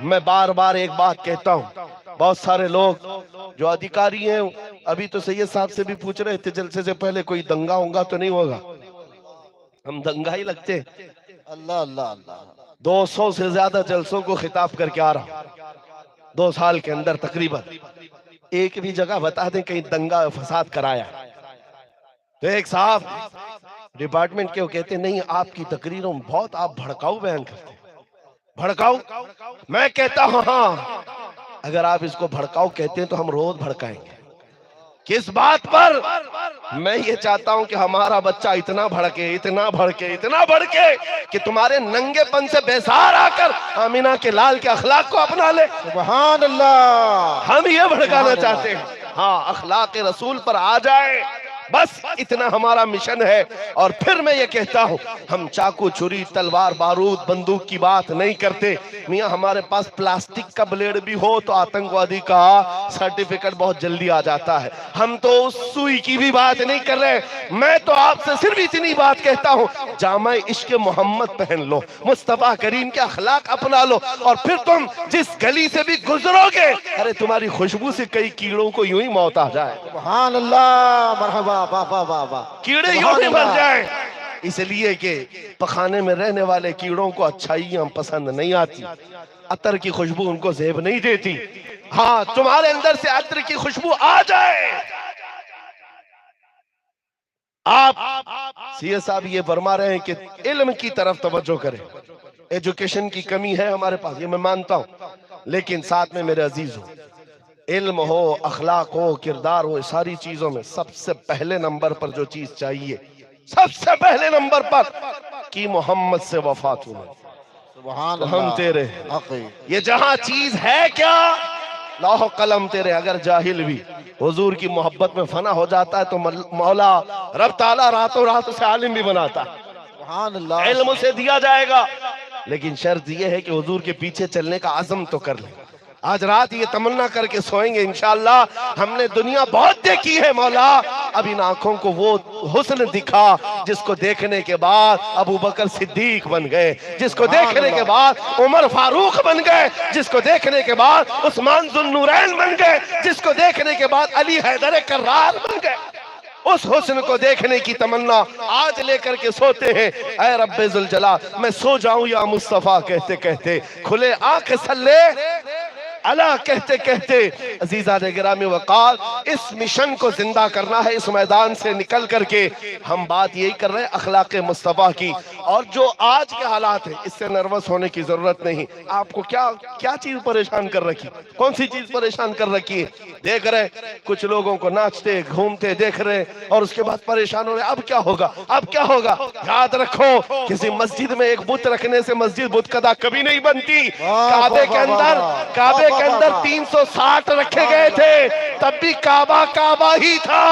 میں بار بار ایک بات کہتا ہوں، بہت سارے لوگ جو ادھیکاری ہیں، ابھی تو سید صاحب سے بھی پوچھ رہے تھے جلسے سے پہلے کوئی دنگا ہونگا تو نہیں ہوگا، ہم دنگا ہی لگتے۔ اللہ اللہ اللہ 200 سے زیادہ جلسوں کو خطاب کر کے آ رہا، 2 سال کے اندر تقریباً ایک بھی جگہ بتا دیں کہیں دنگا فساد کرایا۔ تو ایک صاحب ڈپارٹمنٹ کے وہ کہتے نہیں آپ کی تقریروں میں بہت آپ بھڑکاؤ بیان کرتے ہیں۔ بھڑکاؤ؟ میں کہتا ہوں ہاں، اگر آپ اس کو بھڑکاؤ کہتے ہیں تو ہم روز بھڑکائیں گے۔ کس بات پر؟ میں یہ چاہتا ہوں کہ ہمارا بچہ اتنا بھڑکے اتنا بھڑکے اتنا بھڑکے کہ تمہارے ننگے پن سے بیزار آ کر آمینہ کے لال کے اخلاق کو اپنا لے۔ سبحان اللہ، ہم یہ بھڑکانا چاہتے ہیں، ہاں اخلاق رسول پر آ جائے، بس اتنا ہمارا مشن ہے۔ اور پھر میں یہ کہتا ہوں ہم چاقو چھری تلوار بارود بندوق کی بات نہیں کرتے، میاں ہمارے پاس پلاسٹک کا بلیڈ بھی ہو تو آتنکوادی کا سرٹیفکیٹ بہت جلدی آ جاتا ہے، ہم تو اس سوئی کی بھی بات نہیں کر رہے۔ میں تو آپ سے صرف اتنی بات کہتا ہوں جامع عشق محمد پہن لو، مصطفیٰ کریم کے اخلاق اپنا لو، اور پھر تم جس گلی سے بھی گزرو گے ارے تمہاری خوشبو سے کئی کیڑوں کو یوں ہی موت آ جائے، سبحان اللہ، مرحبا، واہ واہ واہ واہ، کیڑے یوں ہی مر جائیں، اس لیے کہ پخانے میں رہنے والے کیڑوں کو اچھائیاں پسند نہیں آتی، عطر کی خوشبو ان کو زیب نہیں دیتی۔ ہاں تمہارے اندر سے عطر کی خوشبو آ جائے۔ آپ سی ایس صاحب یہ فرما رہے ہیں کہ علم کی طرف توجہ کریں، ایجوکیشن کی کمی ہے ہمارے پاس، یہ میں مانتا ہوں، لیکن ساتھ میں میرے عزیز ہو، علم ہو اخلاق ہو کردار ہو، ساری چیزوں میں سب سے پہلے نمبر پر جو چیز چاہیے، سب سے پہلے نمبر پر کہ محمد سے وفات ہونا، سبحان تو ہم اللہ، تیرے حقی، یہ جہاں چیز ہے کیا، لوح و قلم تیرے، اگر جاہل بھی حضور کی محبت میں فنا ہو جاتا ہے تو مولا رب تعالیٰ راتوں رات اسے عالم بھی بناتا ہے، سبحان اللہ، علم اسے دیا جائے گا، لیکن شرط یہ ہے کہ حضور کے پیچھے چلنے کا عزم تو کر لیں۔ آج رات یہ تمنا کر کے سوئیں گے انشاءاللہ ہم نے دنیا بہت دیکھی ہے مولا، اب ان آنکھوں کو وہ حسن دکھا جس کو دیکھنے کے بعد ابو بکر صدیق بن گئے، جس کو دیکھنے کے بعد عمر فاروق بن گئے، جس کو دیکھنے کے بعد عثمان ذو النورین بن گئے، جس کو دیکھنے کے بعد علی حیدر کرار بن گئے۔ اس حسن کو دیکھنے کی تمنا آج لے کر کے سوتے ہیں، اے رب ذوالجلال میں سو جاؤں یا مصطفیٰ کہتے کہتے، کھلے آنکھ سلے اللہ کہتے کہتے، عزیزان گرامی وقار اس مشن کو زندہ کرنا ہے، اس میدان سے نکل کر کے ہم بات یہی کر رہے ہیں اخلاق مصطفیٰ کی، اور جو آج کے حالات ہیں اس سے نروس ہونے کی ضرورت نہیں۔ آپ کو کیا چیز پریشان کر رکھی، کون سی چیز پریشان کر رکھی ہے؟ دیکھ رہے کچھ لوگوں کو ناچتے گھومتے دیکھ رہے اور اس کے بعد پریشان ہو رہے، اب کیا ہوگا اب کیا ہوگا؟ یاد رکھو کسی مسجد میں ایک بت رکھنے سے مسجد بت قدا کبھی نہیں بنتی۔ کعبے کے اندر 360 رکھے گئے تھے تب بھی کعبہ کعبہ ہی تھا۔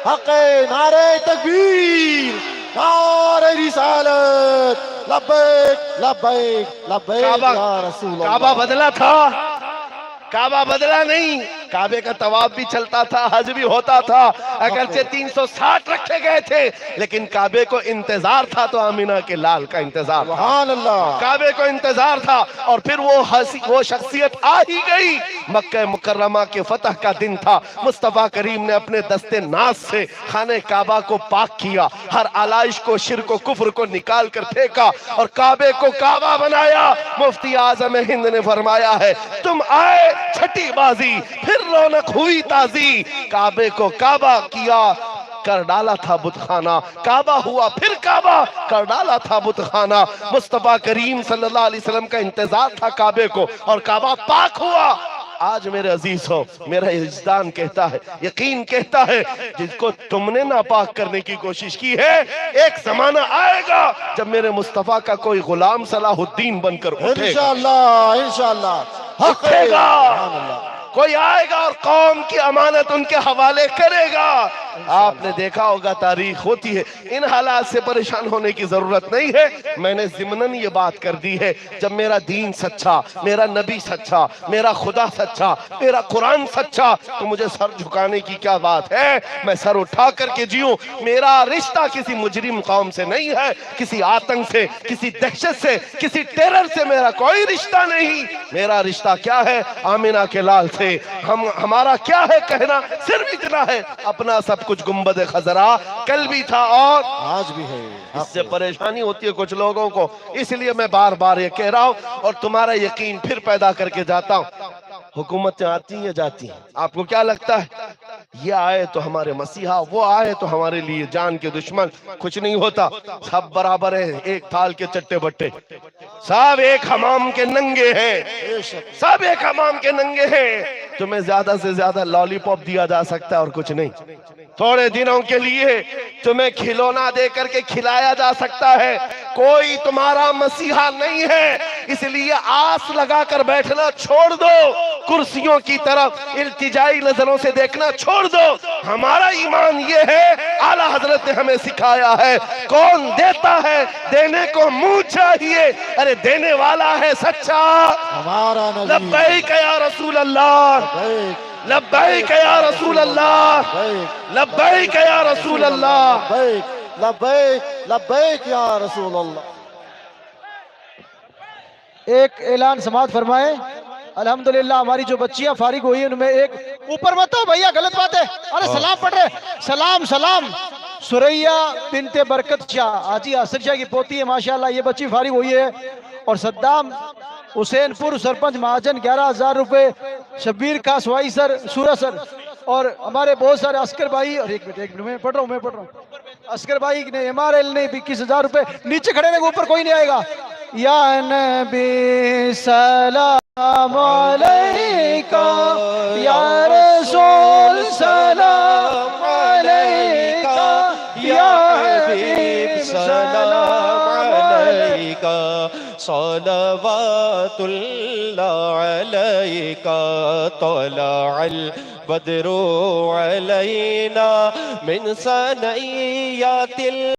حق نعرہ تکبیر، نعرہ رسالت، لبیک لبیک لبیک یا رسول اللہ۔ کعبہ بدلا تھا، کعبہ بدلا نہیں، کعبے کا طواف بھی چلتا تھا، حج بھی ہوتا تھا، اگرچہ 360 رکھے گئے تھے لیکن کعبے کو انتظار تھا، تو آمینہ کے لال کا انتظار تھا، سبحان اللہ، کعبے کو انتظار تھا۔ اور پھر وہ شخصیت آ ہی گئی، مکہ مکرمہ کے فتح کا دن تھا، مصطفیٰ کریم نے اپنے دست ناز سے خانہ کعبہ کو پاک کیا، ہر آلائش کو شرک و کفر کو نکال کر پھینکا اور کعبے کو کعبہ بنایا۔ مفتی اعظم ہند نے فرمایا ہے تم آئے چھٹی بازی پھر رونق ہوئی تازی، کعبے کو کعبہ کیا کر ڈالا تھا بت خانہ، کعبہ ہوا پھر کعبہ کر ڈالا تھا بت خانہ۔ مصطفیٰ کریم صلی اللہ علیہ وسلم کا انتظار تھا کعبے کو اور کعبہ پاک ہوا۔ آج میرے عزیز ہو، میرا وجدان کہتا ہے، یقین کہتا ہے، جس کو تم نے ناپاک کرنے کی کوشش کی ہے، ایک زمانہ آئے گا جب میرے مصطفیٰ کا کوئی غلام صلاح الدین بن کر اٹھے گا، انشاءاللہ انشاءاللہ، اٹھے گا، کوئی آئے گا اور قوم کی امانت ان کے حوالے کرے گا۔ آپ نے دیکھا ہوگا تاریخ ہوتی ہے، ان حالات سے پریشان ہونے کی ضرورت نہیں ہے۔ میں نے ضمناً یہ بات کر دی ہے، جب میرا دین سچا، میرا نبی سچا، میرا خدا سچا، میرا قرآن سچا، تو مجھے سر جھکانے کی کیا بات ہے؟ میں سر اٹھا کر کے جیوں۔ میرا رشتہ کسی مجرم قوم سے نہیں ہے، کسی آتنک سے، کسی دہشت سے، کسی ٹیرر سے میرا کوئی رشتہ نہیں۔ میرا رشتہ کیا ہے؟ آمینہ کے لال سے۔ ہمارا کیا ہے کہنا؟ صرف اتنا ہے، اپنا سب کچھ گنبد خضرا کل بھی تھا اور آج بھی ہے۔ اس سے پریشانی ہوتی ہے کچھ لوگوں کو، اس لیے میں بار بار یہ کہہ رہا ہوں اور تمہارا یقین پھر پیدا کر کے جاتا ہوں۔ حکومتیں آتی ہیں جاتی ہیں، آپ کو کیا لگتا ہے یہ آئے تو ہمارے مسیحا، وہ آئے تو ہمارے لیے جان کے دشمن؟ کچھ نہیں ہوتا، سب برابر ہیں، ایک تھال کے چٹے بٹے، سب ایک حمام کے ننگے ہیں، سب ایک حمام کے ننگے ہیں۔ تمہیں زیادہ سے زیادہ لالی پاپ دیا جا سکتا ہے اور کچھ نہیں، تھوڑے دنوں کے لیے تمہیں کھلونا دے کر کے کھلایا جا سکتا ہے، کوئی تمہارا مسیحا نہیں ہے۔ اس لیے آس لگا کر بیٹھنا چھوڑ دو، کرسیوں کی طرف التجائی نظروں سے دیکھنا چھوڑ دو۔ ہمارا ایمان یہ ہے، اعلیٰ حضرت نے ہمیں سکھایا ہے، کون دیتا ہے دینے کو منہ چاہیے، ارے دینے والا ہے سچا۔ ہمارا نبی لبیک یا رسول اللہ، لبیک یا رسول اللہ، لبیک یا رسول اللہ۔ لبیک لبیک لبیک یا رسول اللہ۔ ایک اعلان سماعت فرمائے۔ الحمدللہ ہماری جو بچیاں فارغ ہوئی ان میں ایک، اوپر مت ہو بھیا غلط بات ہے، ارے سلام پڑھ رہے، سلام سلام۔ سریہ بنت برکت شاہ، حاجی حسن شاہ کی پوتی ہے ماشاءاللہ، یہ بچی فارغ ہوئی ہے۔ اور صدام حسین پور سرپنچ مہاجن 11,000 روپے، شبیر کا سوائی سر، سورہ سر، اور ہمارے بہت سارے عسکر بھائی، اور ایک منٹ میں پڑھ رہا ہوں، عسکر بھائی نے MRL نے 21,000 روپے، نیچے کھڑے رہے، اوپر کوئی نہیں آئے گا۔ یا نبی سلام علیکہ، یا رسول سلام علیکہ، یا حبیب سلام علیکہ، صلوات اللہ علیکہ، طلع البدر علینا من ثنیات